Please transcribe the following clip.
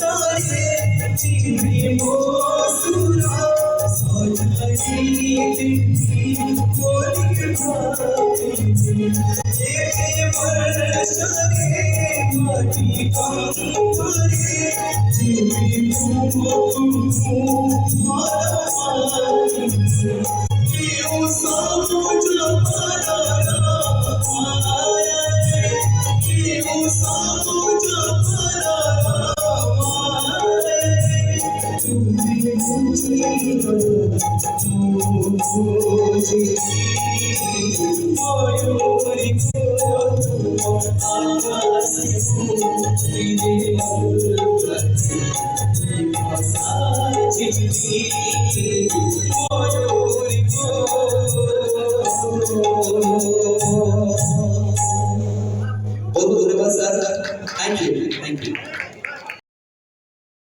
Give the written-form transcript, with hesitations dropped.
তারে চিনি মসুরা সাজাই বলি ভাবি একে বর্ষাকে মাটি কামড়ে চিনি মসুরা কেউ সবুজ পারা মায়া কেউ সবুজ পারা তুমি বুঝিও বুঝি ময়ূরী আকাশে ফুলে ভাষা চিঠি